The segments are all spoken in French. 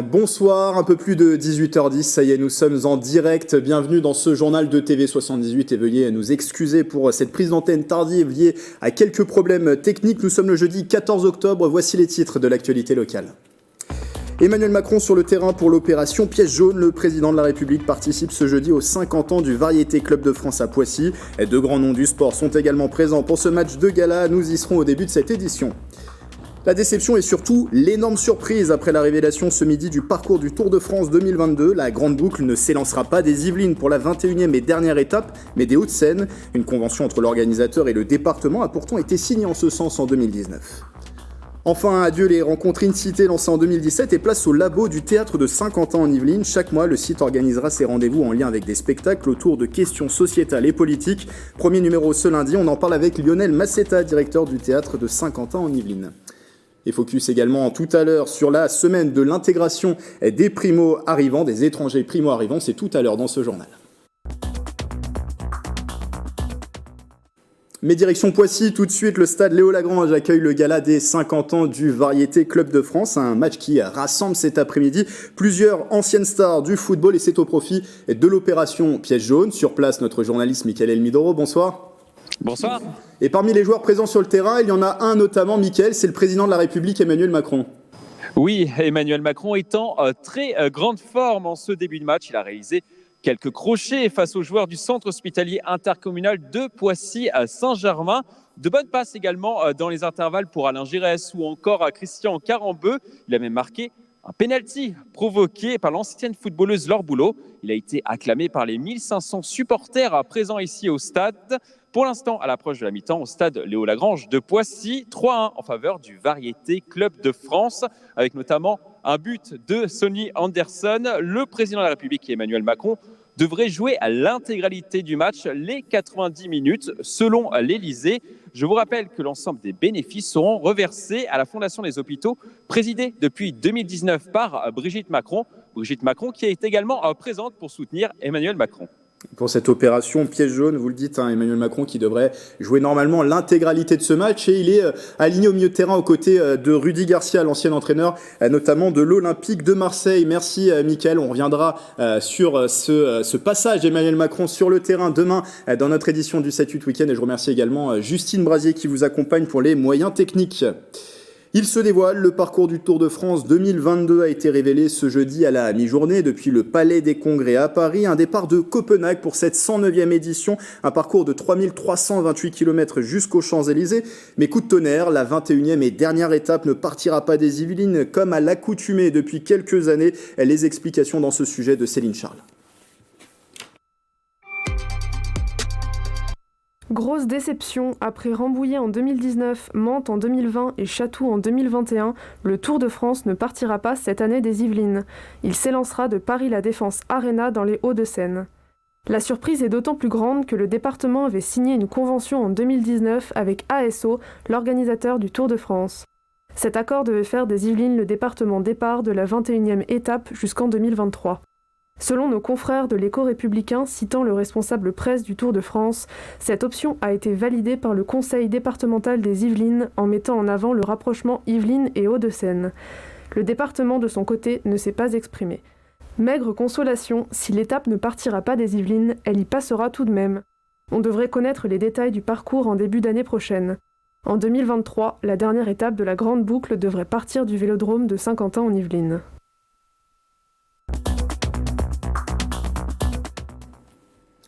Bonsoir, un peu plus de 18h10, ça y est, nous sommes en direct. Bienvenue dans ce journal de TV78 et veuillez nous excuser pour cette prise d'antenne tardive liée à quelques problèmes techniques. Nous sommes le jeudi 14 octobre, voici les titres de l'actualité locale. Emmanuel Macron sur le terrain pour l'opération Piège jaune. Le président de la République participe ce jeudi aux 50 ans du Variété Club de France à Poissy. Deux grands noms du sport sont également présents pour ce match de gala. Nous y serons au début de cette édition. La déception et surtout l'énorme surprise après la révélation ce midi du parcours du Tour de France 2022. La grande boucle ne s'élancera pas des Yvelines pour la 21e et dernière étape, mais des Hauts-de-Seine. Une convention entre l'organisateur et le département a pourtant été signée en ce sens en 2019. Enfin, adieu les rencontres in-cité lancées en 2017 et place au labo du théâtre de Saint-Quentin en Yvelines. Chaque mois, le site organisera ses rendez-vous en lien avec des spectacles autour de questions sociétales et politiques. Premier numéro ce lundi, on en parle avec Lionel Massetta, directeur du théâtre de Saint-Quentin en Yvelines. Et focus également tout à l'heure sur la semaine de l'intégration des primo-arrivants, des étrangers primo-arrivants. C'est tout à l'heure dans ce journal. Mais direction Poissy, tout de suite, le stade Léo-Lagrange accueille le gala des 50 ans du Variété Club de France. Un match qui rassemble cet après-midi plusieurs anciennes stars du football et c'est au profit de l'opération Piège jaune. Sur place, notre journaliste Mickaël Elmidoro, bonsoir. Bonsoir. Et parmi les joueurs présents sur le terrain, il y en a un notamment, Mickaël, c'est le président de la République, Emmanuel Macron. Oui, Emmanuel Macron est en très grande forme en ce début de match. Il a réalisé quelques crochets face aux joueurs du centre hospitalier intercommunal de Poissy à Saint-Germain. De bonnes passes également dans les intervalles pour Alain Giresse ou encore Christian Carambeu. Il a même marqué un pénalty provoqué par l'ancienne footballeuse Laure Boulot. Il a été acclamé par les 1500 supporters présents ici au stade. Pour l'instant, à l'approche de la mi-temps, au stade Léo-Lagrange de Poissy, 3-1 en faveur du Variété Club de France, avec notamment un but de Sonny Anderson. Le président de la République, Emmanuel Macron, devrait jouer à l'intégralité du match, les 90 minutes, selon l'Élysée. Je vous rappelle que l'ensemble des bénéfices seront reversés à la Fondation des hôpitaux, présidée depuis 2019 par Brigitte Macron. Brigitte Macron qui est également présente pour soutenir Emmanuel Macron. Pour cette opération Piège jaune, vous le dites, Emmanuel Macron qui devrait jouer normalement l'intégralité de ce match et il est aligné au milieu de terrain aux côtés de Rudy Garcia, l'ancien entraîneur notamment de l'Olympique de Marseille. Merci Mickaël, on reviendra sur ce passage d'Emmanuel Macron sur le terrain demain dans notre édition du 7-8 Week-end et je remercie également Justine Brasier qui vous accompagne pour les moyens techniques. Il se dévoile, le parcours du Tour de France 2022 a été révélé ce jeudi à la mi-journée depuis le Palais des Congrès à Paris. Un départ de Copenhague pour cette 109e édition, un parcours de 3328 km jusqu'aux Champs-Élysées. Mais coup de tonnerre, la 21e et dernière étape ne partira pas des Yvelines comme à l'accoutumée depuis quelques années. Les explications dans ce sujet de Céline Charles. Grosse déception, après Rambouillet en 2019, Mantes en 2020 et Chatou en 2021, le Tour de France ne partira pas cette année des Yvelines. Il s'élancera de Paris-La Défense Arena dans les Hauts-de-Seine. La surprise est d'autant plus grande que le département avait signé une convention en 2019 avec ASO, l'organisateur du Tour de France. Cet accord devait faire des Yvelines le département départ de la 21e étape jusqu'en 2023. Selon nos confrères de l'Écho-Républicain citant le responsable presse du Tour de France, cette option a été validée par le Conseil départemental des Yvelines en mettant en avant le rapprochement Yvelines et Hauts-de-Seine. Le département de son côté ne s'est pas exprimé. Maigre consolation, si l'étape ne partira pas des Yvelines, elle y passera tout de même. On devrait connaître les détails du parcours en début d'année prochaine. En 2023, la dernière étape de la Grande Boucle devrait partir du Vélodrome de Saint-Quentin en Yvelines.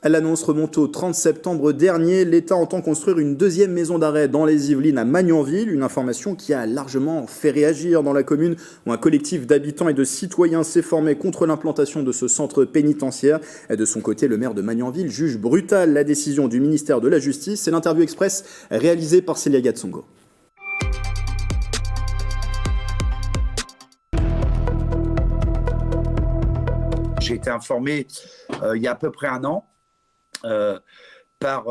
L'annonce remonte au 30 septembre dernier. L'État entend construire une deuxième maison d'arrêt dans les Yvelines à Magnanville. Une information qui a largement fait réagir dans la commune où un collectif d'habitants et de citoyens s'est formé contre l'implantation de ce centre pénitentiaire. De son côté, le maire de Magnanville juge brutale la décision du ministère de la Justice. C'est l'interview express réalisée par Célia Gatsongo. J'ai été informé il y a à peu près un an par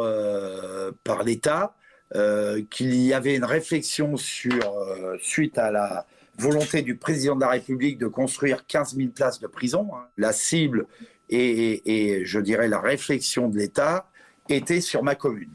l'État qu'il y avait une réflexion suite à la volonté du président de la République de construire 15 000 places de prison. La cible et je dirais la réflexion de l'État était sur ma commune.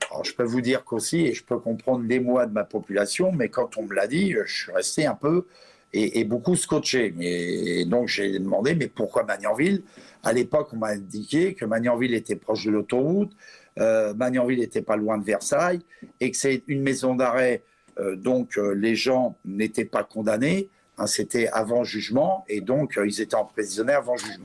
Alors je peux vous dire qu'aussi, et je peux comprendre l'émoi de ma population, mais quand on me l'a dit, je suis resté un peu et beaucoup scotché. Et donc j'ai demandé, mais pourquoi Magnanville? À l'époque, on m'a indiqué que Magnanville était proche de l'autoroute, Magnanville n'était pas loin de Versailles, et que c'est une maison d'arrêt, donc les gens n'étaient pas condamnés, hein, c'était avant jugement, et donc ils étaient emprisonnés avant jugement.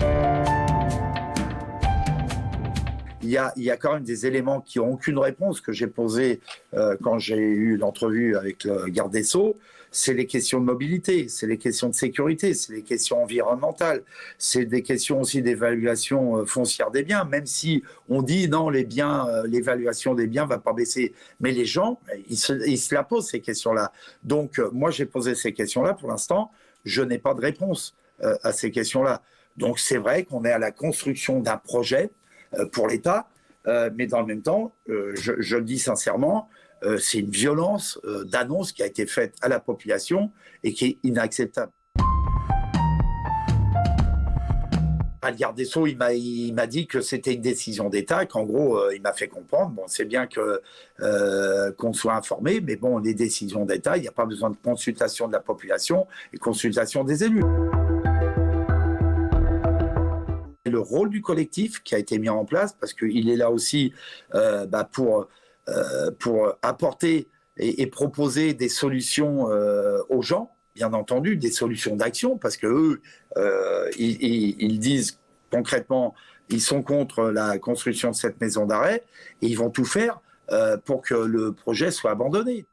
Il y a quand même des éléments qui n'ont aucune réponse que j'ai posés quand j'ai eu l'entrevue avec le garde des Sceaux. C'est les questions de mobilité, c'est les questions de sécurité, c'est les questions environnementales, c'est des questions aussi d'évaluation foncière des biens, même si on dit non, les biens, l'évaluation des biens ne va pas baisser. Mais les gens, ils se la posent ces questions-là. Donc moi, j'ai posé ces questions-là. Pour l'instant, je n'ai pas de réponse à ces questions-là. Donc c'est vrai qu'on est à la construction d'un projet pour l'État, mais dans le même temps, je le dis sincèrement, c'est une violence d'annonce qui a été faite à la population et qui est inacceptable. Le garde des Sceaux, il m'a dit que c'était une décision d'État, qu'en gros, il m'a fait comprendre, bon, c'est bien qu'on soit informé, mais bon, les décisions d'État, il n'y a pas besoin de consultation de la population et consultation des élus. Le rôle du collectif qui a été mis en place, parce qu'il est là aussi pour apporter et proposer des solutions aux gens, bien entendu, des solutions d'action, parce qu'eux, ils disent concrètement, ils sont contre la construction de cette maison d'arrêt, et ils vont tout faire pour que le projet soit abandonné.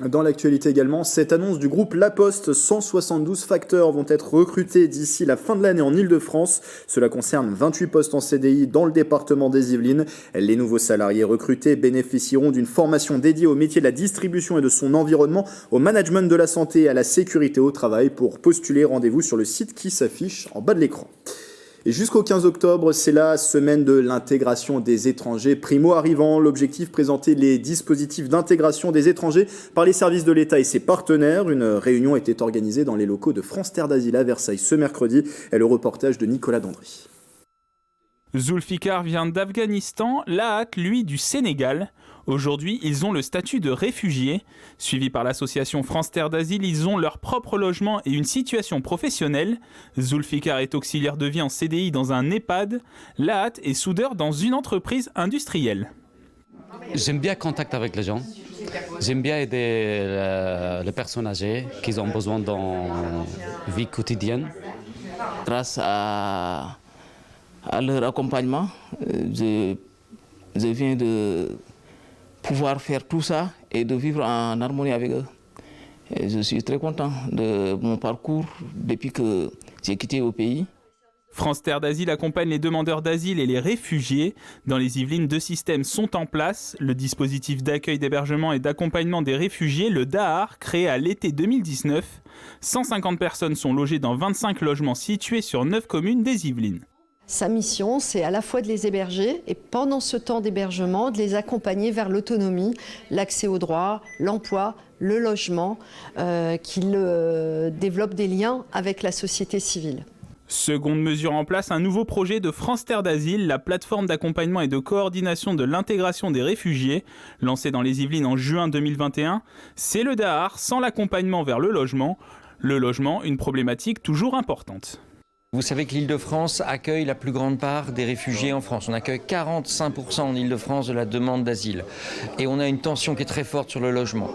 Dans l'actualité également, cette annonce du groupe La Poste, 172 facteurs vont être recrutés d'ici la fin de l'année en Ile-de-France. Cela concerne 28 postes en CDI dans le département des Yvelines. Les nouveaux salariés recrutés bénéficieront d'une formation dédiée au métier de la distribution et de son environnement, au management de la santé et à la sécurité au travail. Pour postuler, rendez-vous sur le site qui s'affiche en bas de l'écran. Et jusqu'au 15 octobre, c'est la semaine de l'intégration des étrangers primo-arrivants. L'objectif, présenter les dispositifs d'intégration des étrangers par les services de l'État et ses partenaires. Une réunion était organisée dans les locaux de France Terre d'Asile à Versailles ce mercredi. Et le reportage de Nicolas Dandry. Zulfikar vient d'Afghanistan, Lahat, lui, du Sénégal. Aujourd'hui, ils ont le statut de réfugiés. Suivis par l'association France Terre d'Asile, ils ont leur propre logement et une situation professionnelle. Zulfikar est auxiliaire de vie en CDI dans un EHPAD. Lahat est soudeur dans une entreprise industrielle. J'aime bien le contact avec les gens. J'aime bien aider les personnes âgées qui ont besoin dans la vie quotidienne. Grâce à leur accompagnement, je viens de pouvoir faire tout ça et de vivre en harmonie avec eux. Et je suis très content de mon parcours depuis que j'ai quitté le pays. France Terre d'Asile accompagne les demandeurs d'asile et les réfugiés. Dans les Yvelines, 2 systèmes sont en place. Le dispositif d'accueil, d'hébergement et d'accompagnement des réfugiés, le DAAR, créé à l'été 2019. 150 personnes sont logées dans 25 logements situés sur 9 communes des Yvelines. Sa mission, c'est à la fois de les héberger et pendant ce temps d'hébergement, de les accompagner vers l'autonomie, l'accès aux droits, l'emploi, le logement, qu'ils développent des liens avec la société civile. Seconde mesure en place, un nouveau projet de France Terre d'Asile, la plateforme d'accompagnement et de coordination de l'intégration des réfugiés, lancée dans les Yvelines en juin 2021. C'est le DAAR sans l'accompagnement vers le logement. Le logement, une problématique toujours importante. Vous savez que l'Île-de-France accueille la plus grande part des réfugiés en France. On accueille 45% en Île-de-France de la demande d'asile. Et on a une tension qui est très forte sur le logement.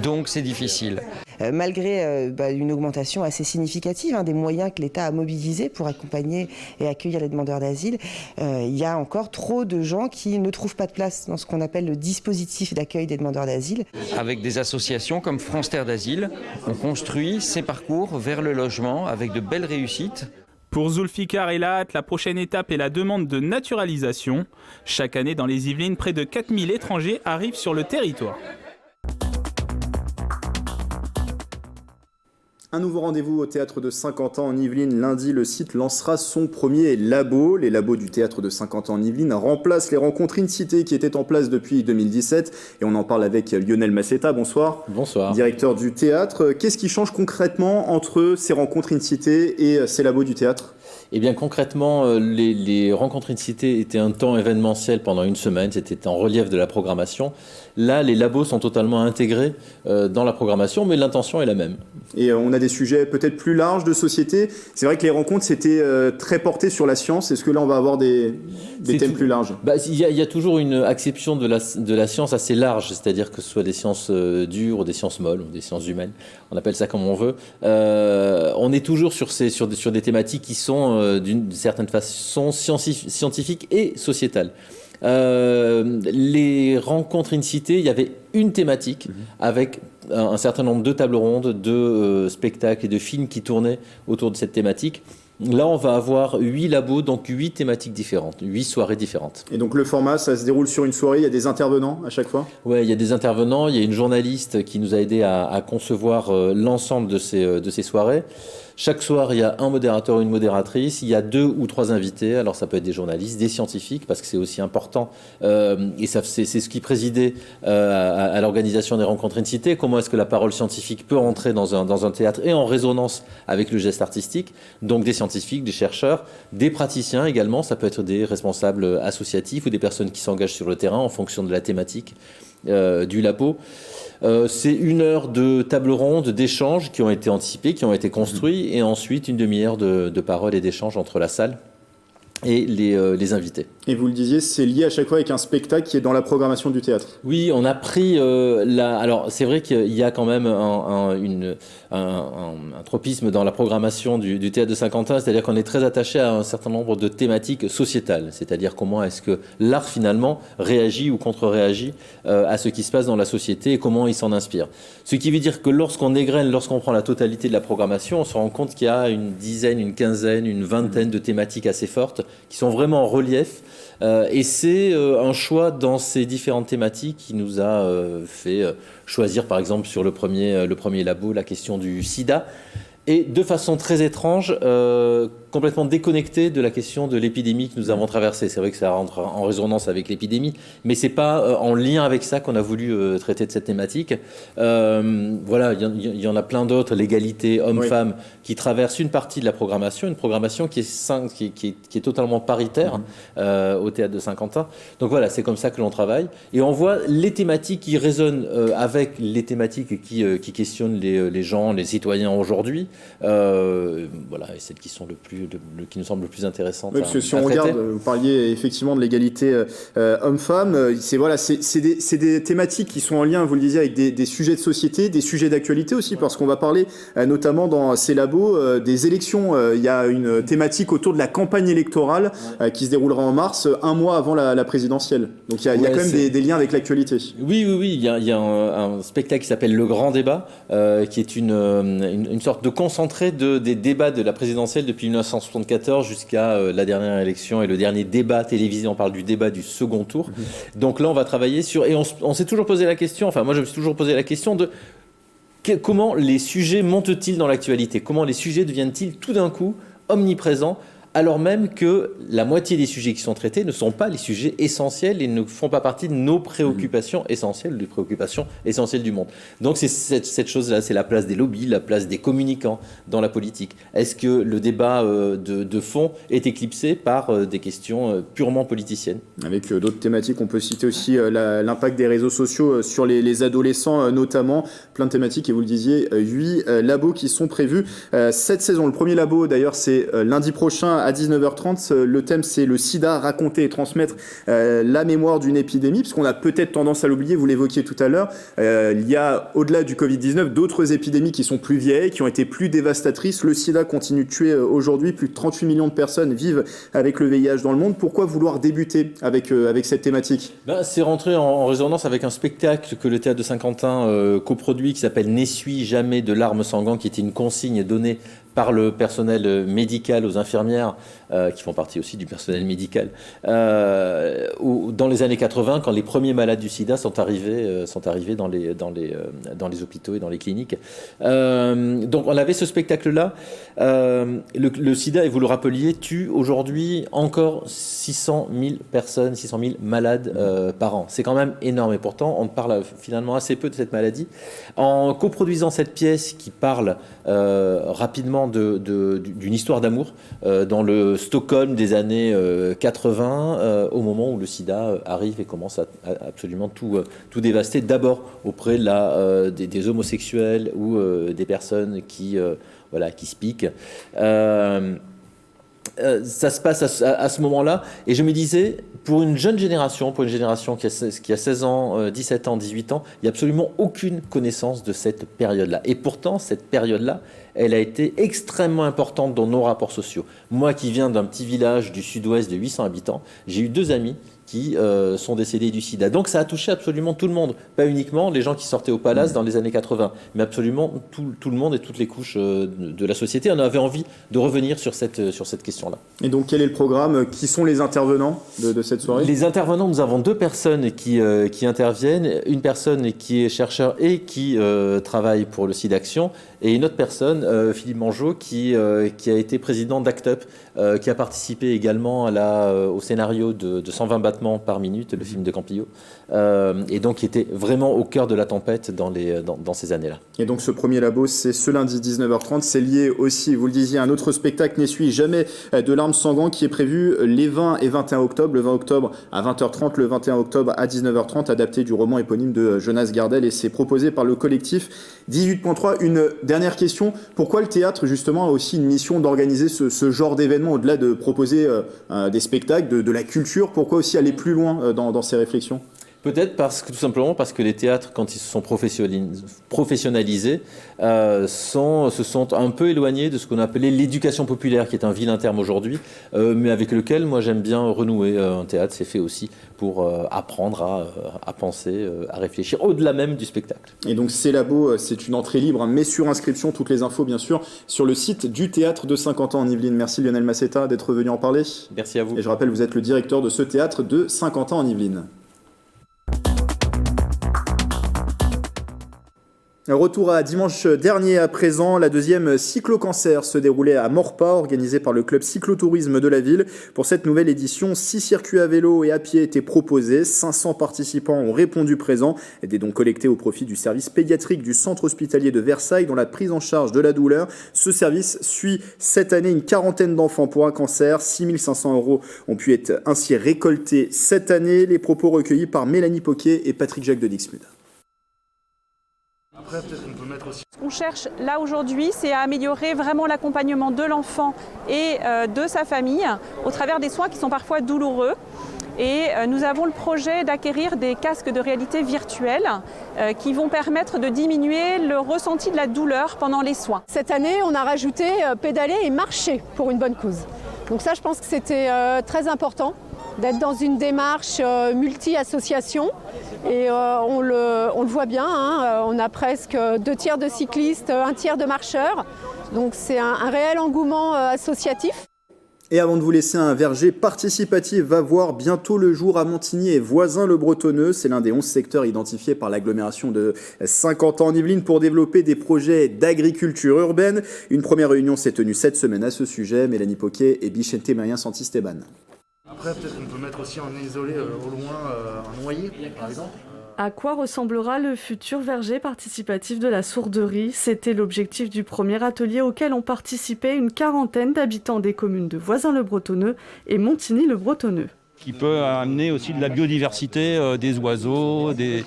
Donc c'est difficile. Malgré une augmentation assez significative des moyens que l'État a mobilisés pour accompagner et accueillir les demandeurs d'asile, il y a encore trop de gens qui ne trouvent pas de place dans ce qu'on appelle le dispositif d'accueil des demandeurs d'asile. Avec des associations comme France Terre d'Asile, on construit ces parcours vers le logement avec de belles réussites. Pour Zulfikar et Lahat, la prochaine étape est la demande de naturalisation. Chaque année, dans les Yvelines, près de 4000 étrangers arrivent sur le territoire. Un nouveau rendez-vous au Théâtre de Saint-Quentin en Yvelines. Lundi, le site lancera son premier labo. Les labos du Théâtre de Saint-Quentin en Yvelines remplacent les rencontres in-cité qui étaient en place depuis 2017. Et on en parle avec Lionel Massetta. Bonsoir. Bonsoir. Directeur du théâtre. Qu'est-ce qui change concrètement entre ces rencontres in-cité et ces labos du théâtre ? Eh bien concrètement, les rencontres in-cité étaient un temps événementiel pendant une semaine, c'était en relief de la programmation. Là, les labos sont totalement intégrés dans la programmation, mais l'intention est la même. Et on a des sujets peut-être plus larges de société. C'est vrai que les rencontres, c'était très porté sur la science. Est-ce que là, on va avoir des thèmes plus larges? Il y a toujours une acception de la science assez large, c'est-à-dire que ce soit des sciences dures ou des sciences molles ou des sciences humaines, on appelle ça comme on veut. On est toujours sur des thématiques qui sont d'une certaine façon scientifiques et sociétales. Les rencontres in-cité, il y avait une thématique avec un certain nombre de tables rondes, de spectacles et de films qui tournaient autour de cette thématique. Là, on va avoir 8 labos, donc 8 thématiques différentes, 8 soirées différentes. Et donc le format, ça se déroule sur une soirée, il y a des intervenants à chaque fois? Ouais, il y a des intervenants, il y a une journaliste qui nous a aidé à concevoir l'ensemble de ces soirées. Chaque soir, il y a un modérateur ou une modératrice, il y a 2 ou 3 invités, alors ça peut être des journalistes, des scientifiques, parce que c'est aussi important, et c'est ce qui présidait à l'organisation des rencontres in-cité, comment est-ce que la parole scientifique peut entrer dans un théâtre et en résonance avec le geste artistique, donc des scientifiques, des chercheurs, des praticiens également, ça peut être des responsables associatifs ou des personnes qui s'engagent sur le terrain en fonction de la thématique du labo. C'est 1 heure de table ronde, d'échanges qui ont été anticipés, qui ont été construits, et ensuite une demi-heure de parole et d'échange entre la salle et les invités. Et vous le disiez, c'est lié à chaque fois avec un spectacle qui est dans la programmation du théâtre. Oui, on a pris alors c'est vrai qu'il y a quand même un tropisme dans la programmation du théâtre de Saint-Quentin, c'est-à-dire qu'on est très attaché à un certain nombre de thématiques sociétales, c'est-à-dire comment est-ce que l'art finalement réagit ou contre-réagit à ce qui se passe dans la société et comment il s'en inspire. Ce qui veut dire que lorsqu'on égrène, lorsqu'on prend la totalité de la programmation, on se rend compte qu'il y a une dizaine, une quinzaine, une vingtaine de thématiques assez fortes qui sont vraiment en relief. Et c'est un choix dans ces différentes thématiques qui nous a fait choisir, par exemple, sur le premier labo, la question du sida. Et de façon très étrange, complètement déconnecté de la question de l'épidémie que nous avons traversée. C'est vrai que ça rentre en résonance avec l'épidémie, mais c'est pas en lien avec ça qu'on a voulu traiter de cette thématique. Voilà, il y en a plein d'autres, l'égalité homme-femme, qui traverse une partie de la programmation, une programmation qui est totalement paritaire au théâtre de Saint-Quentin. Donc voilà, c'est comme ça que l'on travaille. Et on voit les thématiques qui résonnent avec les thématiques qui questionnent les gens, les citoyens aujourd'hui. Voilà, et celles qui sont qui nous semblent le plus intéressantes. Oui, parce que si on regarde, vous parliez effectivement de l'égalité homme-femme, c'est des thématiques qui sont en lien, vous le disiez, avec des sujets de société, des sujets d'actualité aussi, parce qu'on va parler notamment dans ces labos des élections. Il y a une thématique autour de la campagne électorale qui se déroulera en mars, 1 mois avant la présidentielle. Donc il y a quand même des liens avec l'actualité. Oui, il y a un spectacle qui s'appelle Le Grand Débat, qui est une sorte de concentré des débats de la présidentielle depuis 1974 jusqu'à la dernière élection et le dernier débat télévisé. On parle du débat du second tour. Donc là, on va travailler sur... Et on s'est toujours posé la question, enfin moi je me suis toujours posé la question de comment les sujets montent-ils dans l'actualité? Comment les sujets deviennent-ils tout d'un coup omniprésents, alors même que la moitié des sujets qui sont traités ne sont pas les sujets essentiels et ne font pas partie de nos préoccupations essentielles, des préoccupations essentielles du monde. Donc c'est cette chose-là, c'est la place des lobbies, la place des communicants dans la politique. Est-ce que le débat de fond est éclipsé par des questions purement politiciennes? Avec d'autres thématiques, on peut citer aussi l'impact des réseaux sociaux sur les adolescents notamment, plein de thématiques, et vous le disiez, 8 labos qui sont prévus cette saison. Le premier labo d'ailleurs c'est lundi prochain à 19h30, le thème c'est le sida, raconter et transmettre la mémoire d'une épidémie, puisqu'on a peut-être tendance à l'oublier, vous l'évoquiez tout à l'heure, il y a au-delà du Covid-19 d'autres épidémies qui sont plus vieilles, qui ont été plus dévastatrices. Le sida continue de tuer aujourd'hui, plus de 38 millions de personnes vivent avec le VIH dans le monde. Pourquoi vouloir débuter avec cette thématique? C'est rentré en résonance avec un spectacle que le théâtre de Saint-Quentin coproduit qui s'appelle N'essuie jamais de larmes sanguin, qui était une consigne donnée par le personnel médical aux infirmières, qui font partie aussi du personnel médical, dans les années 80, quand les premiers malades du sida sont arrivés dans les hôpitaux et dans les cliniques. Donc on avait ce spectacle-là. Le sida, et vous le rappeliez, tue aujourd'hui encore 600 000 personnes, 600 000 malades par an. C'est quand même énorme, et pourtant on parle finalement assez peu de cette maladie. En coproduisant cette pièce qui parle rapidement justement d'une histoire d'amour dans le Stockholm des années 80, au moment où le sida arrive et commence à absolument tout dévaster, d'abord auprès des homosexuels ou des personnes qui se piquent. Ça se passe à ce moment-là, et je me disais, pour une génération qui a 16 ans, 17 ans, 18 ans, il n'y a absolument aucune connaissance de cette période-là. Et pourtant, cette période-là, elle a été extrêmement importante dans nos rapports sociaux. Moi qui viens d'un petit village du sud-ouest de 800 habitants, j'ai eu 2 amis qui sont décédés du sida. Donc ça a touché absolument tout le monde, pas uniquement les gens qui sortaient au palace dans les années 80, mais absolument tout le monde et toutes les couches de la société. On avait envie de revenir sur cette question-là. Et donc quel est le programme? Qui sont les intervenants de cette soirée? Les intervenants, nous avons 2 personnes qui interviennent, une personne qui est chercheur et qui travaille pour le SIDAction, et une autre personne, Philippe Mangeot, qui a été président d'ACT UP, qui a participé également au scénario de 120 battements par minute, le film de Campillo, et donc qui était vraiment au cœur de la tempête dans ces années-là. Et donc ce premier labo, c'est ce lundi 19h30, c'est lié aussi, vous le disiez, à un autre spectacle, N'essuie jamais de larmes sanguin, qui est prévu les 20 et 21 octobre, le 20 octobre à 20h30, le 21 octobre à 19h30, adapté du roman éponyme de Jonas Gardel, et c'est proposé par le collectif 18.3. Une dernière question, pourquoi le théâtre justement a aussi une mission d'organiser ce genre d'événement, au-delà de proposer des spectacles, de la culture, pourquoi aussi aller plus loin dans ces réflexions? Peut-être tout simplement parce que les théâtres, quand ils se sont professionnalisés, se sont un peu éloignés de ce qu'on appelait l'éducation populaire, qui est un vilain terme aujourd'hui, mais avec lequel moi j'aime bien renouer. Un théâtre, c'est fait aussi pour apprendre à penser, à réfléchir, au-delà même du spectacle. Et donc ces labos, c'est une entrée libre, mais sur inscription, toutes les infos bien sûr, sur le site du théâtre de Saint-Quentin en Yvelines. Merci Lionel Massetta d'être venu en parler. Merci à vous. Et je rappelle, vous êtes le directeur de ce théâtre de Saint-Quentin en Yvelines. Retour à dimanche dernier à présent, la deuxième cyclo-cancer se déroulait à Maurepas, organisée par le club cyclotourisme de la ville. Pour cette nouvelle édition, 6 circuits à vélo et à pied étaient proposés. 500 participants ont répondu présents et des dons collectés au profit du service pédiatrique du centre hospitalier de Versailles dans la prise en charge de la douleur. Ce service suit cette année une quarantaine d'enfants pour un cancer. 6 500 € ont pu être ainsi récoltés cette année. Les propos recueillis par Mélanie Poquet et Patrick Jacques de Dixmude. Après, peut-être qu'on peut mettre aussi... Ce qu'on cherche là aujourd'hui, c'est à améliorer vraiment l'accompagnement de l'enfant et de sa famille au travers des soins qui sont parfois douloureux. Et nous avons le projet d'acquérir des casques de réalité virtuelle qui vont permettre de diminuer le ressenti de la douleur pendant les soins. Cette année, on a rajouté pédaler et marcher pour une bonne cause. Donc ça, je pense que c'était très important d'être dans une démarche multi-association. Et on le voit bien, hein, on a presque 2 tiers de cyclistes, 1 tiers de marcheurs. Donc c'est un réel engouement associatif. Et avant de vous laisser, un verger participatif va voir bientôt le jour à Montigny et Voisins-le-Bretonneux. C'est l'un des 11 secteurs identifiés par l'agglomération de Saint-Quentin en Yvelines pour développer des projets d'agriculture urbaine. Une première réunion s'est tenue cette semaine à ce sujet. Mélanie Poquet et Bichente Maria Santisteban. Après, peut-être qu'on peut mettre aussi en isolé au loin un noyer, par exemple. À quoi ressemblera le futur verger participatif de la Sourderie? C'était l'objectif du premier atelier auquel ont participé une quarantaine d'habitants des communes de Voisins-le-Bretonneux et Montigny-le-Bretonneux. Qui peut amener aussi de la biodiversité, des oiseaux, des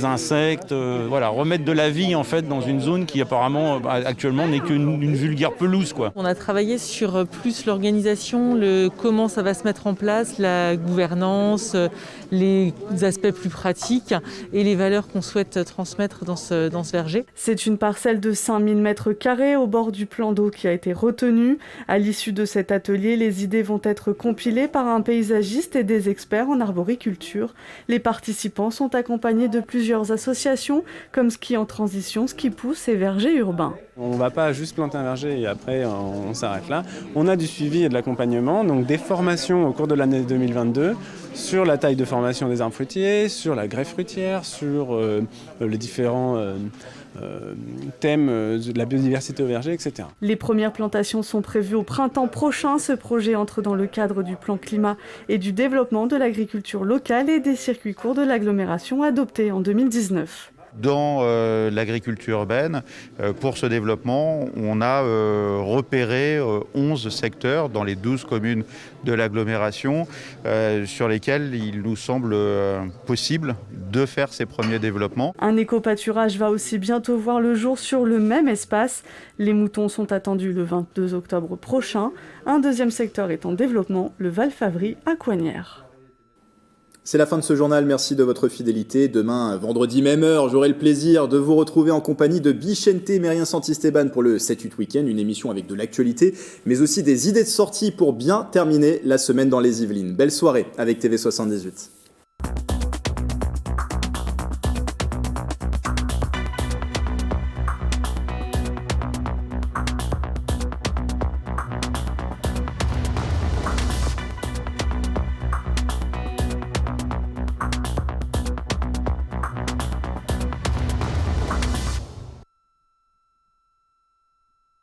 insectes, voilà, remettre de la vie en fait dans une zone qui apparemment actuellement n'est qu'une vulgaire pelouse, quoi. On a travaillé sur plus l'organisation, comment ça va se mettre en place, la gouvernance, les aspects plus pratiques et les valeurs qu'on souhaite transmettre dans ce verger. C'est une parcelle de 5000 m² au bord du plan d'eau qui a été retenue. À l'issue de cet atelier, les idées vont être compilées par un paysagiste et des experts en arboriculture. Les participants sont accompagnés de plusieurs associations comme Ski en Transition, Ski Pousse et Verger Urbain. On ne va pas juste planter un verger et après on s'arrête là. On a du suivi et de l'accompagnement, donc des formations au cours de l'année 2022 sur la taille de formation des arbres fruitiers, sur la greffe fruitière, sur les différents thèmes de la biodiversité au verger, etc. Les premières plantations sont prévues au printemps prochain. Ce projet entre dans le cadre du plan climat et du développement de l'agriculture locale et des circuits courts de l'agglomération adoptés en 2019. Dans l'agriculture urbaine, pour ce développement, on a repéré 11 secteurs dans les 12 communes de l'agglomération sur lesquels il nous semble possible de faire ces premiers développements. Un éco-pâturage va aussi bientôt voir le jour sur le même espace. Les moutons sont attendus le 22 octobre prochain. Un deuxième secteur est en développement, le Val-Favry à Coignères. C'est la fin de ce journal, merci de votre fidélité. Demain, vendredi même heure, j'aurai le plaisir de vous retrouver en compagnie de Bichente Mérien Santisteban pour le 7-8 Week-end, une émission avec de l'actualité, mais aussi des idées de sortie pour bien terminer la semaine dans les Yvelines. Belle soirée avec TV78.